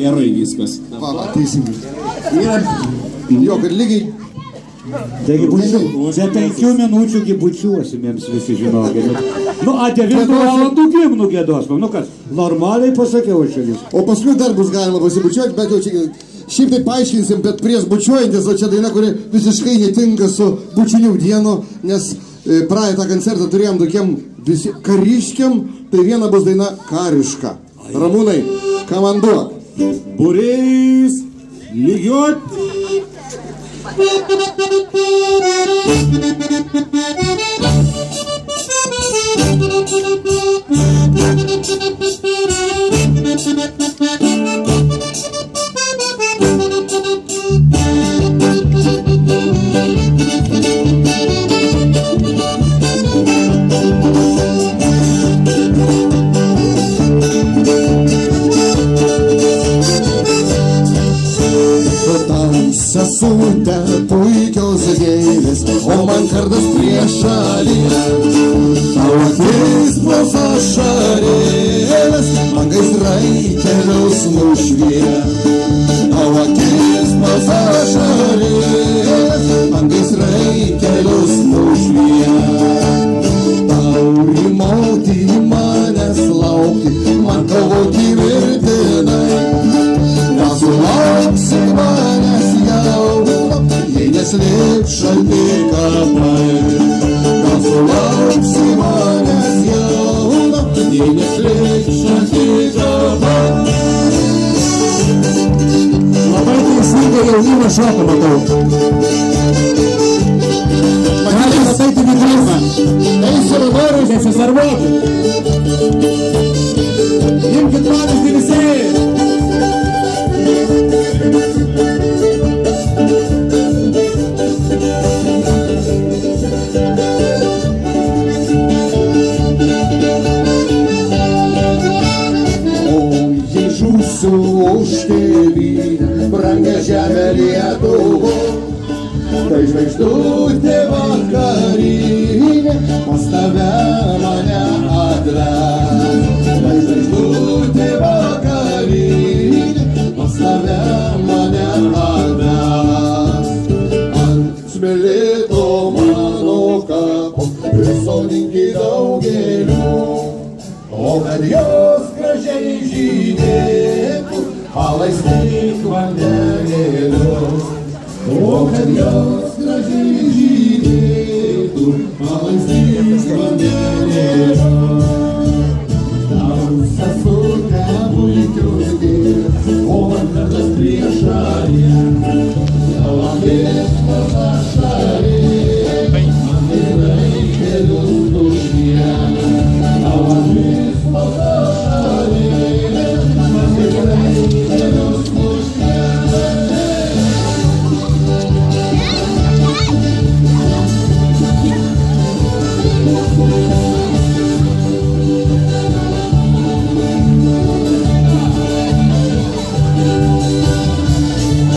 Gerai viskas. Teisingai. Jo, kad lygiai. Taigi bučiu, be 5 minučių bučiuosimėms visi žinokit. Nu, 9 valandų gimnų gėdos, nu kas, normaliai pasakiau šalis. O paskui dar bus galima pasibučiuoti, bet jau čia šiaip tai paaiškinsim, bet prieš bučiuojantis, o čia daina, kuri visiškai netinka su bučinių dienu, nes praeitą koncertą turėjom tokiem visi kariškiam, tai viena bus daina kariška. Ramūnai, komanduok. Būrys, lygiuot. Sesutė puikios gėlės, o man kardas prieš šalį. Tavo akis plos ašarėlės, man gaisrai kelius nušvietė. Tavo akis plos ašarėlės, man gaisrai kelius nušvietė. Tau rimauti manęs laukti, man tavo gyvirtinai. Nesulauksi manęs jei neslėp šalti kapai. Nesulauksi manęs jauno, jei neslėp šalti kapai. Labai teisingai jaunimą šoką matau. Galim pasaiti vidrimą. Eisiu noriu, nesisarvuokit. Imkit pavyzdį visi. Už tėvynę, brangę žemę Lietuvą, tai žvaigždutė vakarinė, pas tave mane atves. Tai žvaigždutė vakarinė, pas tave mane atves. Ant smėlėto mano kapo prisodinki daugelių, o kad jos gražiai žydėtų, palaistyk vandenėlius. O kad jos gražiai žydėtų, palaistyk vandenėlius. Tau sesutė puikios gėlės, o man kardas prieš šalį. Tau akis pas ašarėlės, man gaisrai kelius